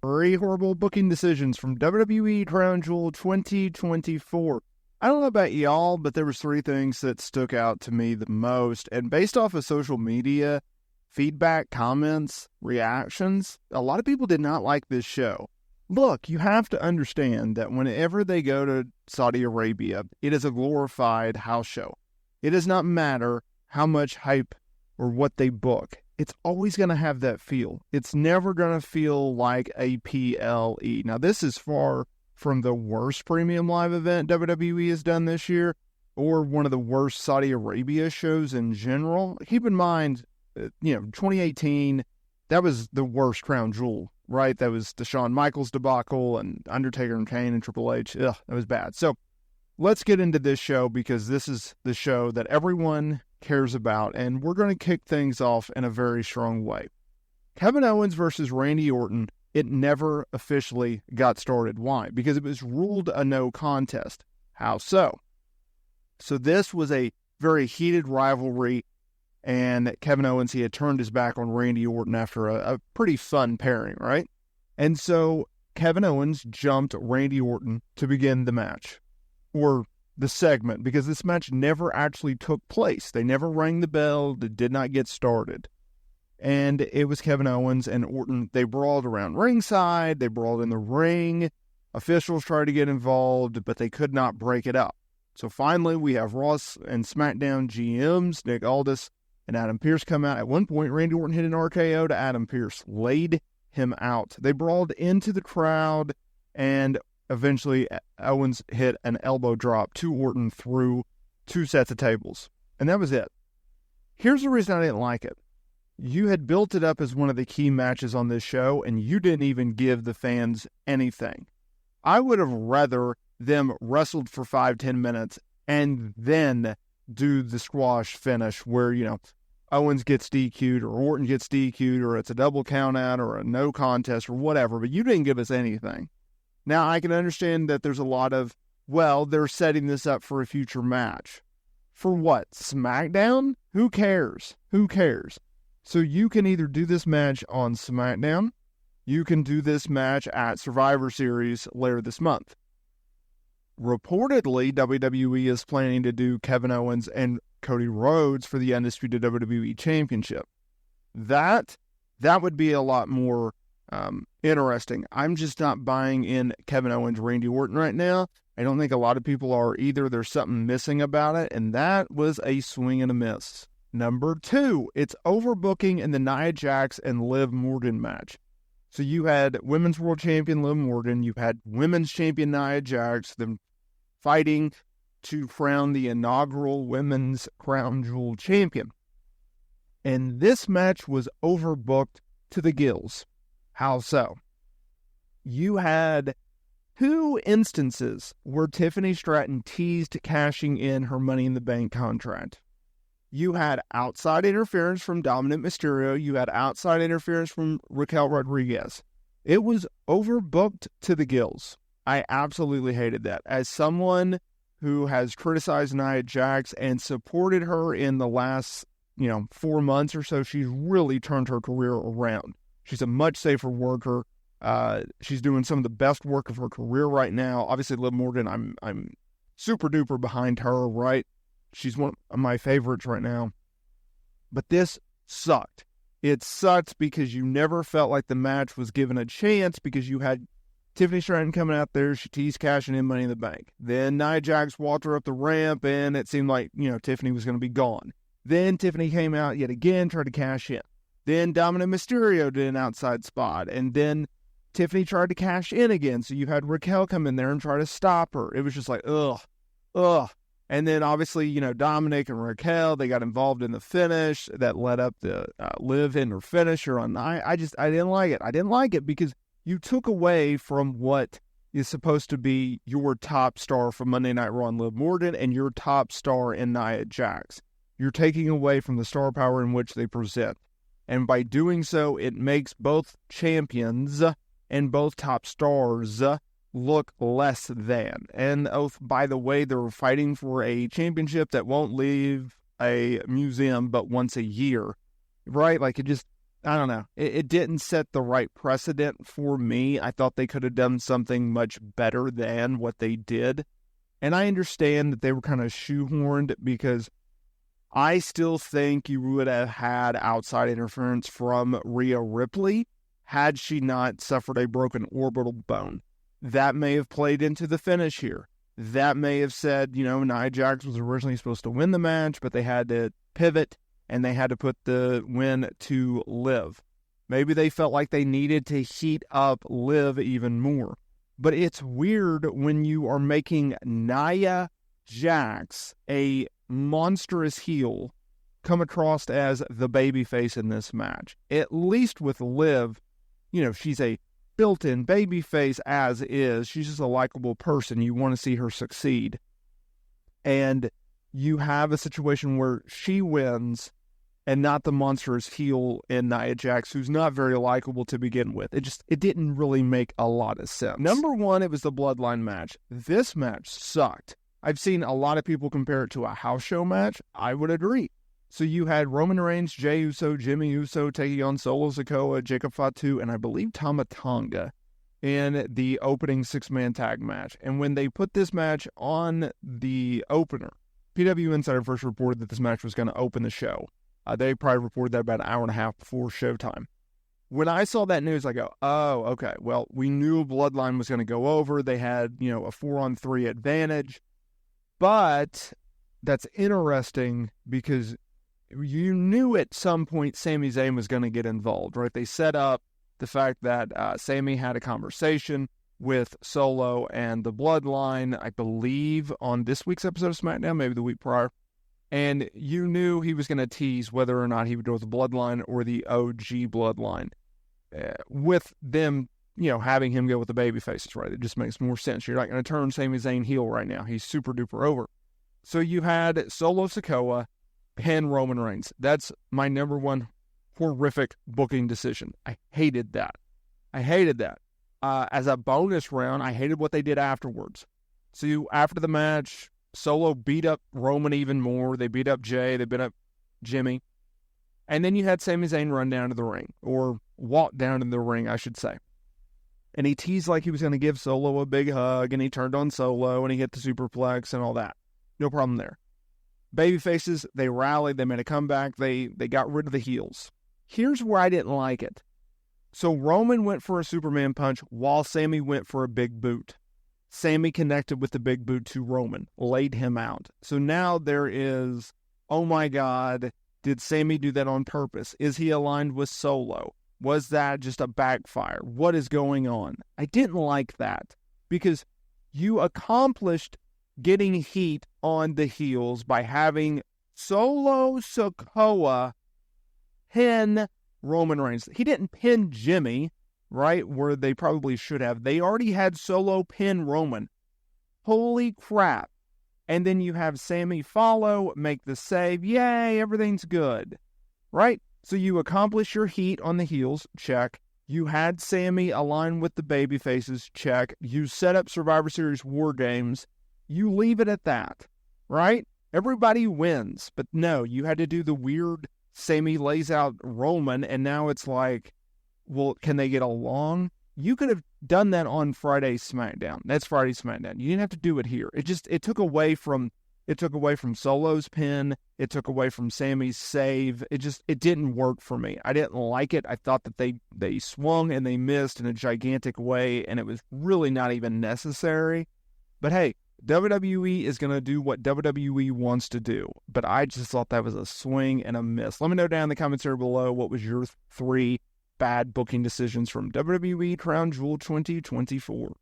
Three horrible booking decisions from WWE Crown Jewel 2024. I don't know about y'all, but there was three things that stuck out to me the most. And based off of social media, feedback, comments, reactions, a lot of people did not like this show. Look, you have to understand that whenever they go to Saudi Arabia, it is a glorified house show. It does not matter how much hype or what they book. It's always going to have that feel. It's never going to feel like a PLE. Now, this is far from the worst premium live event WWE has done this year, or one of the worst Saudi Arabia shows in general. Keep in mind, 2018, that was the worst Crown Jewel, right? That was the Shawn Michaels debacle and Undertaker and Kane and Triple H. Ugh, that was bad. So let's get into this show because this is the show that everyone cares about, and we're going to kick things off in a very strong way. Kevin Owens versus Randy Orton, it never officially got started. Why? Because it was ruled a no contest. How so? So this was a very heated rivalry, and Kevin Owens, he had turned his back on Randy Orton after a pretty fun pairing, right? And so Kevin Owens jumped Randy Orton to begin the match, or the segment, because this match never actually took place. They never rang the bell. It did not get started. And it was Kevin Owens and Orton. They brawled around ringside. They brawled in the ring. Officials tried to get involved, but they could not break it up. So finally, we have Ross and SmackDown GMs, Nick Aldis and Adam Pearce, come out. At one point, Randy Orton hit an RKO to Adam Pearce, laid him out. They brawled into the crowd, and eventually, Owens hit an elbow drop to Orton through two sets of tables. And that was it. Here's the reason I didn't like it. You had built it up as one of the key matches on this show, and you didn't even give the fans anything. I would have rather them wrestled for 5-10 minutes and then do the squash finish where, Owens gets DQ'd or Orton gets DQ'd or it's a double count out or a no contest or whatever, but you didn't give us anything. Now, I can understand that there's a lot of, they're setting this up for a future match. For what? SmackDown? Who cares? Who cares? So you can either do this match on SmackDown, you can do this match at Survivor Series later this month. Reportedly, WWE is planning to do Kevin Owens and Cody Rhodes for the Undisputed WWE Championship. That would be a lot more interesting. I'm just not buying in Kevin Owens, Randy Orton right now. I don't think a lot of people are either. There's something missing about it, and that was a swing and a miss. Number two, it's overbooking in the Nia Jax and Liv Morgan match. So you had Women's World Champion Liv Morgan, you had Women's Champion Nia Jax, them fighting to crown the inaugural Women's Crown Jewel Champion. And this match was overbooked to the gills. How so? You had two instances where Tiffany Stratton teased cashing in her Money in the Bank contract. You had outside interference from Dominic Mysterio. You had outside interference from Raquel Rodriguez. It was overbooked to the gills. I absolutely hated that. As someone who has criticized Nia Jax and supported her in the last, 4 months or so, she's really turned her career around. She's a much safer worker. She's doing some of the best work of her career right now. Obviously, Liv Morgan, I'm super duper behind her, right? She's one of my favorites right now. But this sucked. It sucked because you never felt like the match was given a chance because you had Tiffany Stratton coming out there. She teased cashing in Money in the Bank. Then Nia Jax walked her up the ramp, and it seemed like, Tiffany was going to be gone. Then Tiffany came out yet again, tried to cash in. Then Dominic Mysterio did an outside spot. And then Tiffany tried to cash in again. So you had Raquel come in there and try to stop her. It was just like, ugh. And then obviously, Dominic and Raquel, they got involved in the finish that led up to Liv in her finisher on Nia. I didn't like it. I didn't like it because you took away from what is supposed to be your top star from Monday Night Raw, Liv Morgan, and your top star in Nia Jax. You're taking away from the star power in which they present. And by doing so, it makes both champions and both top stars look less than. And by the way, they're fighting for a championship that won't leave a museum but once a year, right? Like, it just, I don't know. It didn't set the right precedent for me. I thought they could have done something much better than what they did. And I understand that they were kind of shoehorned because I still think you would have had outside interference from Rhea Ripley had she not suffered a broken orbital bone. That may have played into the finish here. That may have said, Nia Jax was originally supposed to win the match, but they had to pivot and they had to put the win to Liv. Maybe they felt like they needed to heat up Liv even more. But it's weird when you are making Nia Jax, a monstrous heel, come across as the babyface in this match. At least with Liv, she's a built-in babyface as is. She's just a likable person. You want to see her succeed. And you have a situation where she wins and not the monstrous heel in Nia Jax, who's not very likable to begin with. It didn't really make a lot of sense. Number one, it was the Bloodline match. This match sucked. I've seen a lot of people compare it to a house show match. I would agree. So you had Roman Reigns, Jey Uso, Jimmy Uso taking on Solo Sikoa, Jacob Fatu, and I believe Tama Tonga in the opening six-man tag match. And when they put this match on the opener, PW Insider first reported that this match was going to open the show. They probably reported that about an hour and a half before showtime. When I saw that news, I go, oh, okay. Well, we knew Bloodline was going to go over. They had, a 4-on-3 advantage. But that's interesting because you knew at some point Sami Zayn was going to get involved, right? They set up the fact that Sami had a conversation with Solo and the Bloodline, I believe, on this week's episode of SmackDown, maybe the week prior. And you knew he was going to tease whether or not he would go with the Bloodline or the OG Bloodline. With them, having him go with the babyfaces, right? It just makes more sense. You're not going to turn Sami Zayn heel right now. He's super duper over. So you had Solo Sikoa pin Roman Reigns. That's my number one horrific booking decision. I hated that. As a bonus round, I hated what they did afterwards. So after the match, Solo beat up Roman even more. They beat up Jey. They beat up Jimmy. And then you had Sami Zayn run down to the ring, or walk down to the ring, I should say. And he teased like he was going to give Solo a big hug, and he turned on Solo, and he hit the superplex and all that. No problem there. Babyfaces, they rallied. They made a comeback. They got rid of the heels. Here's where I didn't like it. So Roman went for a Superman punch while Sami went for a big boot. Sami connected with the big boot to Roman, laid him out. So now there is, oh my God, did Sami do that on purpose? Is he aligned with Solo? Was that just a backfire? What is going on? I didn't like that because you accomplished getting heat on the heels by having Solo Sikoa pin Roman Reigns. He didn't pin Jimmy, right, where they probably should have. They already had Solo pin Roman. Holy crap. And then you have Sami follow, make the save. Yay, everything's good, right? So you accomplish your heat on the heels, check. You had Sami align with the baby faces, check. You set up Survivor Series War Games. You leave it at that, right? Everybody wins. But no, you had to do the weird Sami lays out Roman, and now it's like, well, can they get along? You could have done that on Friday's SmackDown. That's Friday's SmackDown. You didn't have to do it here. It took away from Solo's pin. It took away from Sami's save. It didn't work for me. I didn't like it. I thought that they swung and they missed in a gigantic way, and it was really not even necessary. But hey, WWE is going to do what WWE wants to do. But I just thought that was a swing and a miss. Let me know down in the comments area below what was your 3 bad booking decisions from WWE Crown Jewel 2024.